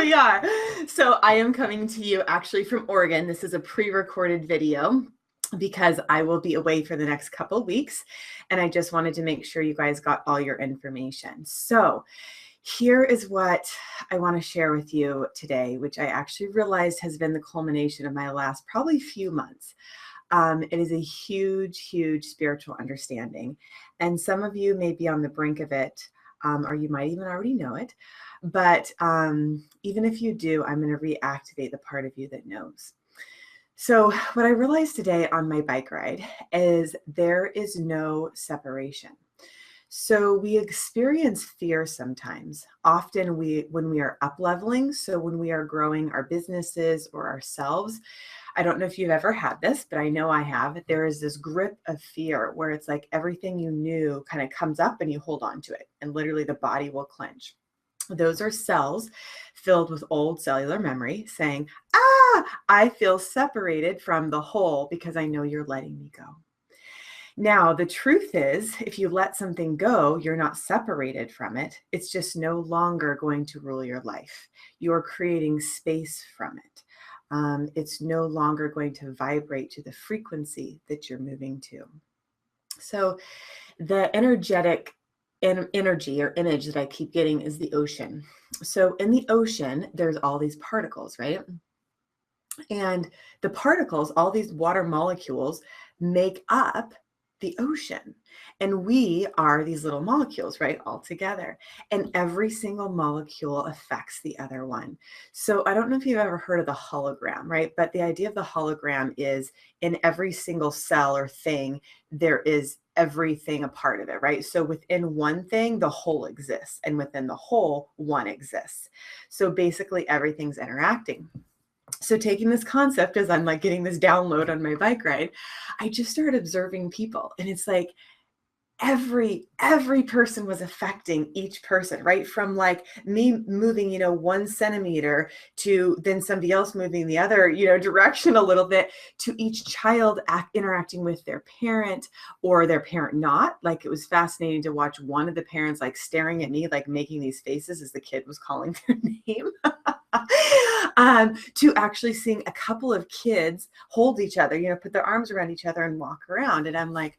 really are. So I am coming to you actually from Oregon. This is a pre-recorded video because I will be away for the next couple of weeks. And I just wanted to make sure you guys got all your information. So here is what I want to share with you today, which I actually realized has been the culmination of my last probably few months. It is a huge, huge spiritual understanding. And some of you may be on the brink of it, or you might even already know it. But even if you do, I'm going to reactivate the part of you that knows. So what I realized today on my bike ride is there is no separation. So we experience fear sometimes. Often when we are up leveling, so when we are growing our businesses or ourselves, I don't know if you've ever had this, but I know I have. There is this grip of fear where it's like everything you knew kind of comes up and you hold on to it, and literally the body will clench. Those are cells filled with old cellular memory saying, I feel separated from the whole because I know you're letting me go. Now, the truth is, if you let something go, you're not separated from it. It's just no longer going to rule your life. You're creating space from it. It's no longer going to vibrate to the frequency that you're moving to. So the energetic energy or image that I keep getting is the ocean. So in the ocean, there's all these particles, right? And the particles, all these water molecules, make up the ocean. And we are these little molecules, right, all together. And every single molecule affects the other one. So I don't know if you've ever heard of the hologram, right? But the idea of the hologram is in every single cell or thing, there is everything a part of it, right? So within one thing, the whole exists. And within the whole, one exists. So basically everything's interacting. So taking this concept as I'm like getting this download on my bike ride, I just started observing people. And it's like every person was affecting each person, right? From like me moving, 1 centimeter to then somebody else moving the other, direction a little bit, to each child interacting with their parent or their parent not. Like it was fascinating to watch one of the parents like staring at me, like making these faces as the kid was calling their name. To actually seeing a couple of kids hold each other, put their arms around each other and walk around. And I'm like,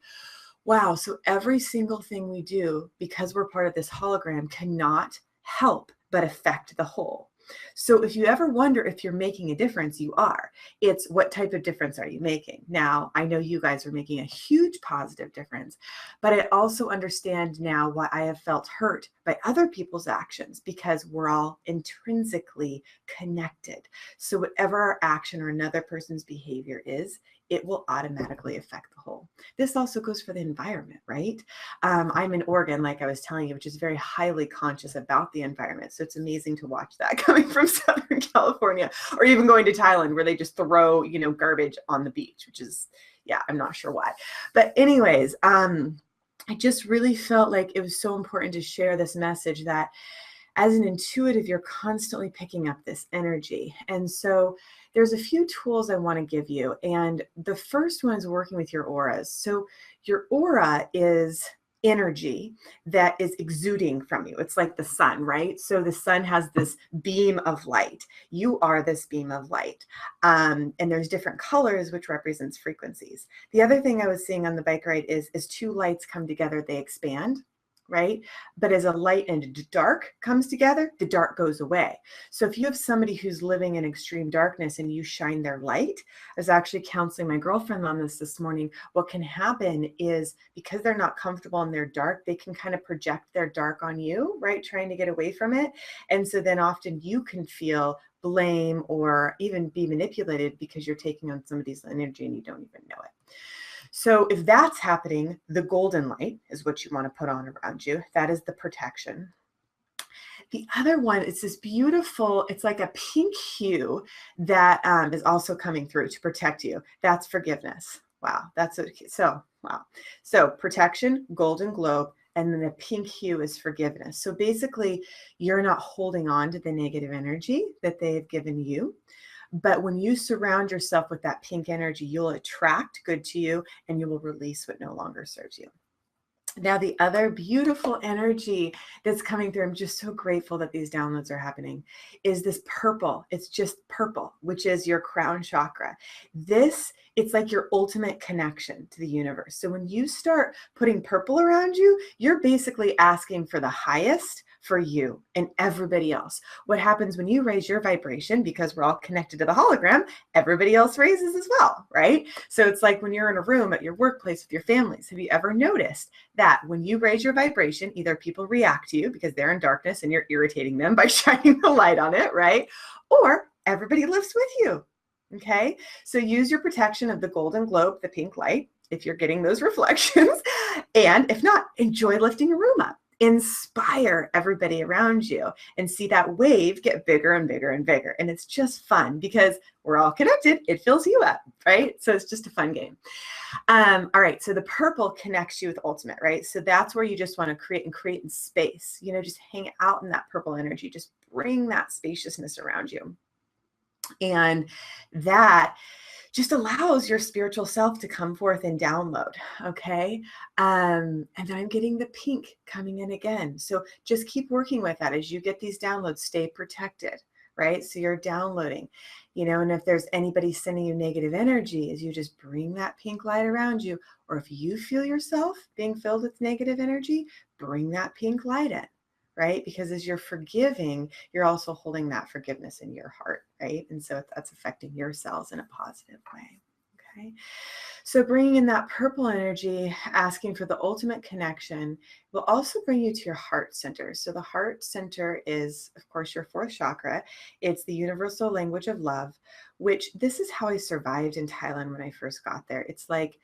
wow, so every single thing we do, because we're part of this hologram, cannot help but affect the whole. So if you ever wonder if you're making a difference, you are. It's what type of difference are you making? Now, I know you guys are making a huge positive difference, but I also understand now why I have felt hurt by other people's actions, because we're all intrinsically connected. So whatever our action or another person's behavior is, it will automatically affect the whole. This also goes for the environment, right? I'm in Oregon, like I was telling you, which is very highly conscious about the environment. So it's amazing to watch that coming from Southern California, or even going to Thailand where they just throw, garbage on the beach, which is, yeah, I'm not sure why. But anyways, I just really felt like it was so important to share this message that as an intuitive, you're constantly picking up this energy. And so there's a few tools I want to give you. And the first one is working with your auras. So your aura is energy that is exuding from you. It's like the sun, right? So the sun has this beam of light. You are this beam of light. And there's different colors, which represents frequencies. The other thing I was seeing on the bike ride is as two lights come together, they expand. Right? But as a light and dark comes together, the dark goes away. So if you have somebody who's living in extreme darkness and you shine their light, I was actually counseling my girlfriend on this morning. What can happen is because they're not comfortable in their dark, they can kind of project their dark on you, right? Trying to get away from it. And so then often you can feel blame or even be manipulated because you're taking on somebody's energy and you don't even know it. So if that's happening, the golden light is what you want to put on around you. That is the protection. The other one is this beautiful, it's like a pink hue that is also coming through to protect you. That's forgiveness. Wow. Wow. So protection, golden globe, and then the pink hue is forgiveness. So basically, you're not holding on to the negative energy that they have given you. But when you surround yourself with that pink energy, you'll attract good to you and you will release what no longer serves you. Now, the other beautiful energy that's coming through, I'm just so grateful that these downloads are happening, is this purple. It's just purple, which is your crown chakra. This, it's like your ultimate connection to the universe. So when you start putting purple around you, you're basically asking for the highest for you and everybody else. What happens when you raise your vibration, because we're all connected to the hologram, everybody else raises as well, right? So it's like when you're in a room at your workplace with your families, have you ever noticed that when you raise your vibration, either people react to you because they're in darkness and you're irritating them by shining the light on it, right? Or everybody lifts with you, okay? So use your protection of the golden globe, the pink light, if you're getting those reflections. And if not, enjoy lifting a room up. Inspire everybody around you and see that wave get bigger and bigger and bigger. And it's just fun because we're all connected. It fills you up, right? So it's just a fun game. All right. So the purple connects you with ultimate, right? So that's where you just want to create in space, just hang out in that purple energy, just bring that spaciousness around you. And that just allows your spiritual self to come forth and download. Okay. And then I'm getting the pink coming in again. So just keep working with that as you get these downloads, stay protected, right? So you're downloading, and if there's anybody sending you negative energy, as you just bring that pink light around you, or if you feel yourself being filled with negative energy, bring that pink light in. Right? Because as you're forgiving, you're also holding that forgiveness in your heart, right? And so that's affecting your cells in a positive way, okay? So bringing in that purple energy, asking for the ultimate connection, will also bring you to your heart center. So the heart center is, of course, your fourth chakra. It's the universal language of love, which this is how I survived in Thailand when I first got there. It's like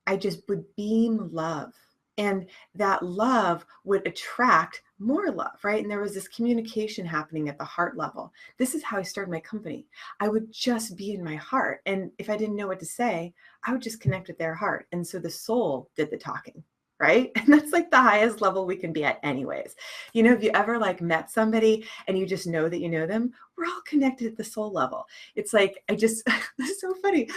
I just would beam love. And that love would attract more love, right? And there was this communication happening at the heart level. This is how I started my company. I would just be in my heart. And if I didn't know what to say, I would just connect with their heart. And so the soul did the talking, right? And that's like the highest level we can be at anyways. Have you ever met somebody and you just know that you know them? We're all connected at the soul level. It's like, this is so funny.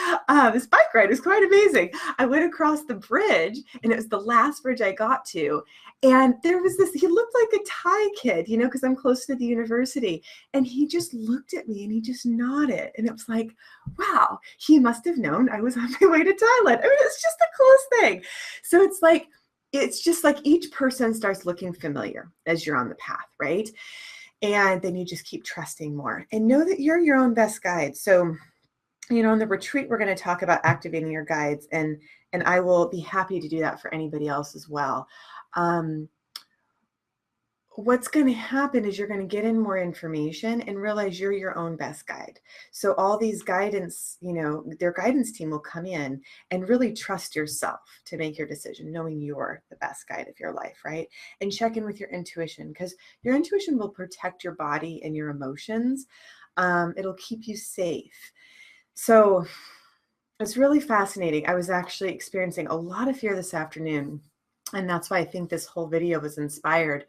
This bike ride is quite amazing. I went across the bridge and it was the last bridge I got to. And there was he looked like a Thai kid, because I'm close to the university. And he just looked at me and he just nodded. And it was like, wow, he must have known I was on my way to Thailand. I mean, it's just the coolest thing. So it's just like each person starts looking familiar as you're on the path, right? And then you just keep trusting more and know that you're your own best guide. So, on the retreat, we're going to talk about activating your guides, and I will be happy to do that for anybody else as well. What's going to happen is you're going to get in more information and realize you're your own best guide. So all these guidance, their guidance team will come in and really trust yourself to make your decision, knowing you're the best guide of your life, right? And check in with your intuition, because your intuition will protect your body and your emotions. It'll keep you safe. So it's really fascinating. I was actually experiencing a lot of fear this afternoon. And that's why I think this whole video was inspired.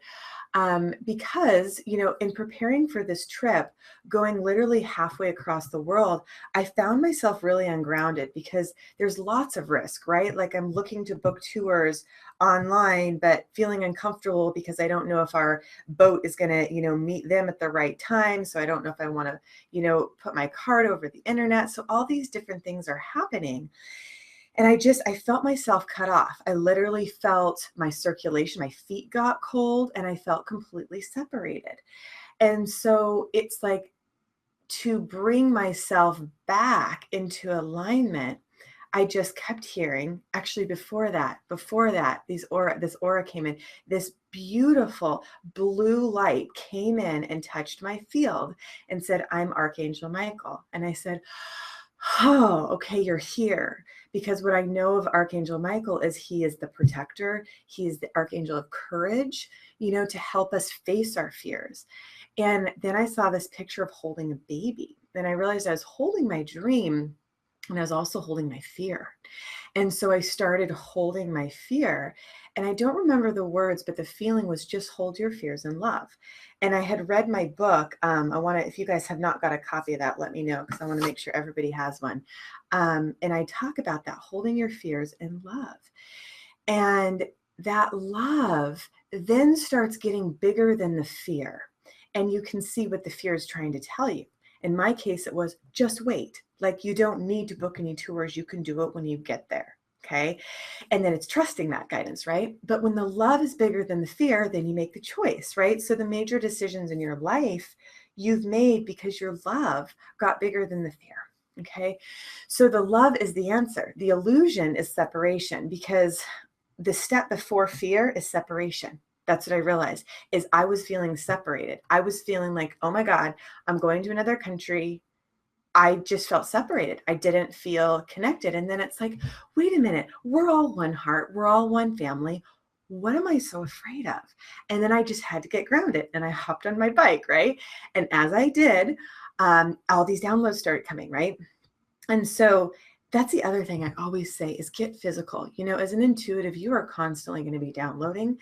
Because, in preparing for this trip, going literally halfway across the world, I found myself really ungrounded because there's lots of risk, right? Like I'm looking to book tours online, but feeling uncomfortable because I don't know if our boat is going to, meet them at the right time. So I don't know if I want to, put my card over the internet. So all these different things are happening. And I felt myself cut off. I literally felt my circulation, my feet got cold, and I felt completely separated. And so it's like to bring myself back into alignment, I just kept hearing, actually before that, this aura came in, this beautiful blue light came in and touched my field and said, I'm Archangel Michael. And I said, oh, okay, you're here. Because what I know of Archangel Michael is he is the protector. He is the archangel of courage, to help us face our fears. And then I saw this picture of holding a baby. Then I realized I was holding my dream and I was also holding my fear. And so I started holding my fear. And I don't remember the words, but the feeling was just hold your fears in love. And I had read my book. If you guys have not got a copy of that, let me know, because I want to make sure everybody has one. And I talk about that, holding your fears in love. And that love then starts getting bigger than the fear. And you can see what the fear is trying to tell you. In my case, it was just wait. Like, you don't need to book any tours. You can do it when you get there. Okay. And then it's trusting that guidance, right? But when the love is bigger than the fear, then you make the choice, right? So the major decisions in your life you've made because your love got bigger than the fear. Okay. So the love is the answer. The illusion is separation, because the step before fear is separation. That's what I realized, is I was feeling separated. I was feeling like, oh my God, I'm going to another country. I just felt separated. I didn't feel connected. And then it's like, wait a minute, we're all one heart. We're all one family. What am I so afraid of? And then I just had to get grounded, and I hopped on my bike, right? And as I did, all these downloads started coming, right? And so that's the other thing I always say is get physical. You know, as an intuitive, you are constantly going to be downloading.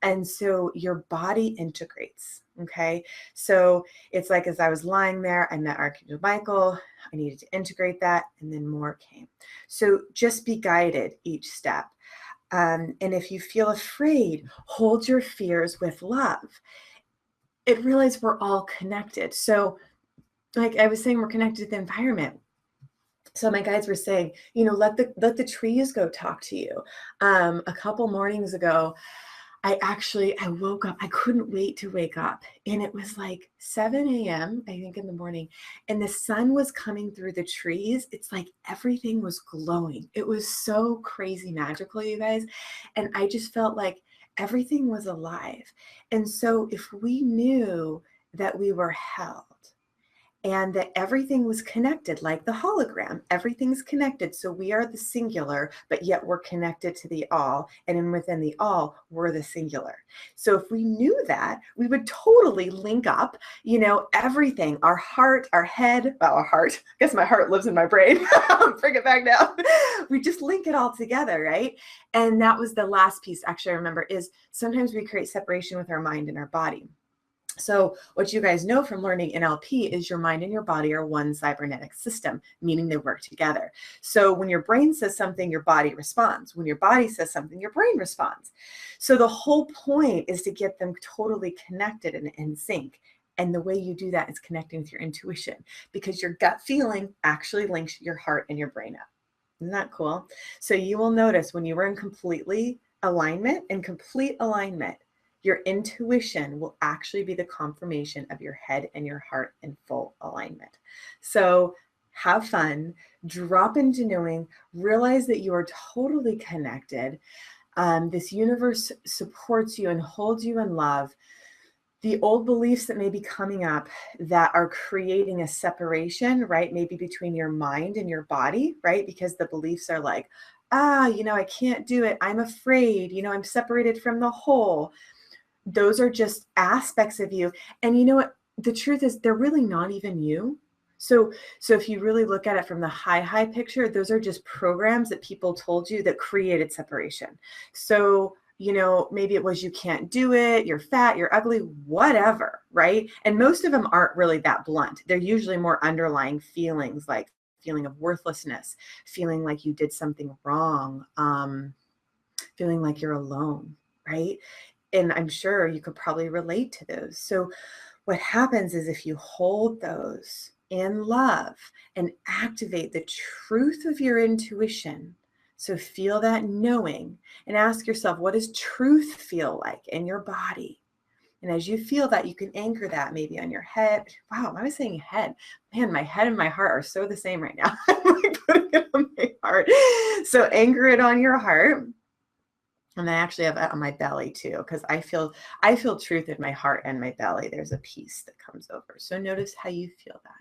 And so your body integrates. Okay. So it's like, as I was lying there, I met Archangel Michael. I needed to integrate that, and then more came. So just be guided each step. And if you feel afraid, hold your fears with love. It realize we're all connected. So like I was saying, we're connected to the environment. So my guides were saying, you know, let the trees go talk to you. A couple mornings ago, I woke up. I couldn't wait to wake up. And it was like 7 a.m., I think, in the morning. And the sun was coming through the trees. It's like everything was glowing. It was so crazy magical, you guys. And I just felt like everything was alive. And so if we knew that we were held, and that everything was connected, like the hologram, everything's connected. So we are the singular, but yet we're connected to the all. And then within the all, we're the singular. So if we knew that, we would totally link up, you know, everything, our heart, our head, well, our heart, I guess my heart lives in my brain. Bring it back now. We just link it all together, right? And that was the last piece, actually, I remember, is sometimes we create separation with our mind and our body. So what you guys know from learning NLP is your mind and your body are one cybernetic system, meaning they work together. So when your brain says something, your body responds. When your body says something, your brain responds. So the whole point is to get them totally connected and in sync. And the way you do that is connecting with your intuition, because your gut feeling actually links your heart and your brain up. Isn't that cool? So you will notice when you were in complete alignment, your intuition will actually be the confirmation of your head and your heart in full alignment. So have fun, drop into knowing, realize that you are totally connected. This universe supports you and holds you in love. The old beliefs that may be coming up that are creating a separation, right? Maybe between your mind and your body, right? Because the beliefs are like, you know, I can't do it. I'm afraid, you know, I'm separated from the whole. Those are just aspects of you. And you know what? The truth is they're really not even you. So if you really look at it from the high picture, those are just programs that people told you that created separation. So, you know, maybe it was you can't do it, you're fat, you're ugly, whatever, right? And most of them aren't really that blunt. They're usually more underlying feelings, like feeling of worthlessness, feeling like you did something wrong, feeling like you're alone, right? And I'm sure you could probably relate to those. So what happens is if you hold those in love and activate the truth of your intuition, so feel that knowing and ask yourself, what does truth feel like in your body? And as you feel that, you can anchor that maybe on your head. Wow, I was saying head. Man, my head and my heart are so the same right now. I'm like putting it on my heart. So anchor it on your heart. And I actually have it on my belly too, because I feel truth in my heart and my belly. There's a peace that comes over. So notice how you feel that.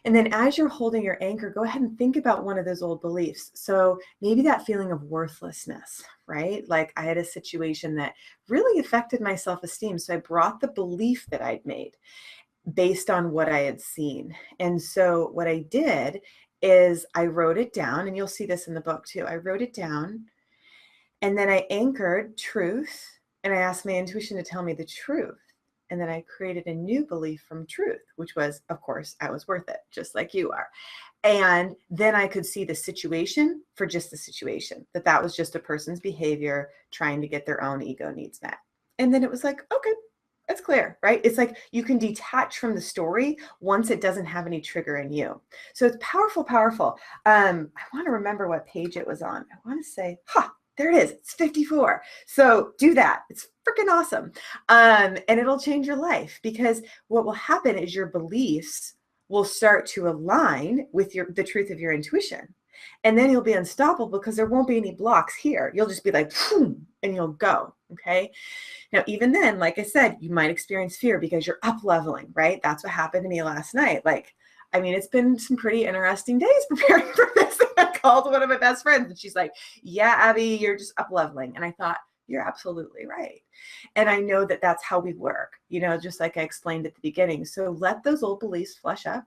And then as you're holding your anchor, go ahead and think about one of those old beliefs. So maybe that feeling of worthlessness, right? Like I had a situation that really affected my self-esteem. So I brought the belief that I'd made based on what I had seen. And so what I did is I wrote it down, and you'll see this in the book too. I wrote it down. And then I anchored truth, and I asked my intuition to tell me the truth. And then I created a new belief from truth, which was, of course, I was worth it, just like you are. And then I could see the situation for just the situation, that was just a person's behavior trying to get their own ego needs met. And then it was like, okay, it's clear, right? It's like you can detach from the story once it doesn't have any trigger in you. So it's powerful, powerful. I want to remember what page it was on. I want to say, there it is. It's 54. So do that. It's freaking awesome. And it'll change your life, because what will happen is your beliefs will start to align with the truth of your intuition. And then you'll be unstoppable because there won't be any blocks here. You'll just be like, boom, and you'll go. Okay. Now, even then, like I said, you might experience fear because you're up leveling, right? That's what happened to me last night. Like, I mean, it's been some pretty interesting days preparing for this. I called one of my best friends and she's like, yeah, Abby, you're just up leveling. And I thought, you're absolutely right. And I know that that's how we work, just like I explained at the beginning. So let those old beliefs flush up,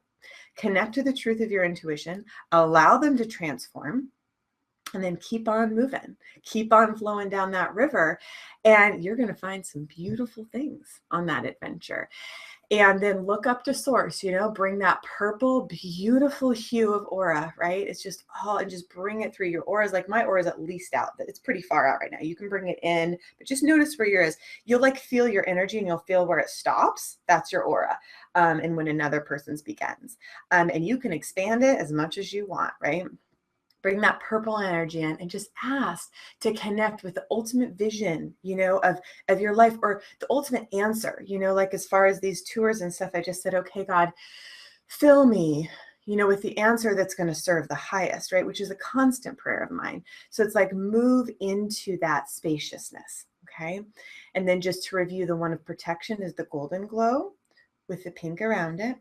connect to the truth of your intuition, allow them to transform, and then keep on moving, keep on flowing down that river. And you're going to find some beautiful things on that adventure. And then look up to source, bring that purple, beautiful hue of aura, right? It's just and just bring it through your auras. Like my aura is at least out. It's pretty far out right now. You can bring it in, but just notice where yours is. You'll like feel your energy and you'll feel where it stops. That's your aura. And when another person's begins. And you can expand it as much as you want, right? Bring that purple energy in and just ask to connect with the ultimate vision, of your life, or the ultimate answer, like as far as these tours and stuff, I just said, okay, God, fill me, with the answer that's going to serve the highest, right? Which is a constant prayer of mine. So it's like move into that spaciousness. Okay. And then just to review, the one of protection is the golden glow with the pink around it.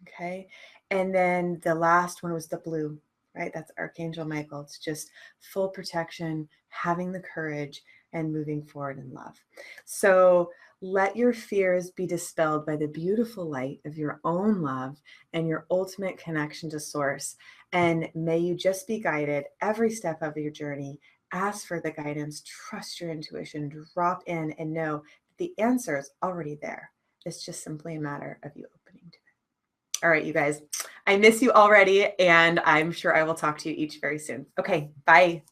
Okay. And then the last one was the blue. Right? That's Archangel Michael. It's just full protection, having the courage, and moving forward in love. So let your fears be dispelled by the beautiful light of your own love and your ultimate connection to source. And may you just be guided every step of your journey. Ask for the guidance, trust your intuition, drop in, and know that the answer is already there. It's just simply a matter of you opening to it. All right, you guys, I miss you already, and I'm sure I will talk to you each very soon. Okay, bye.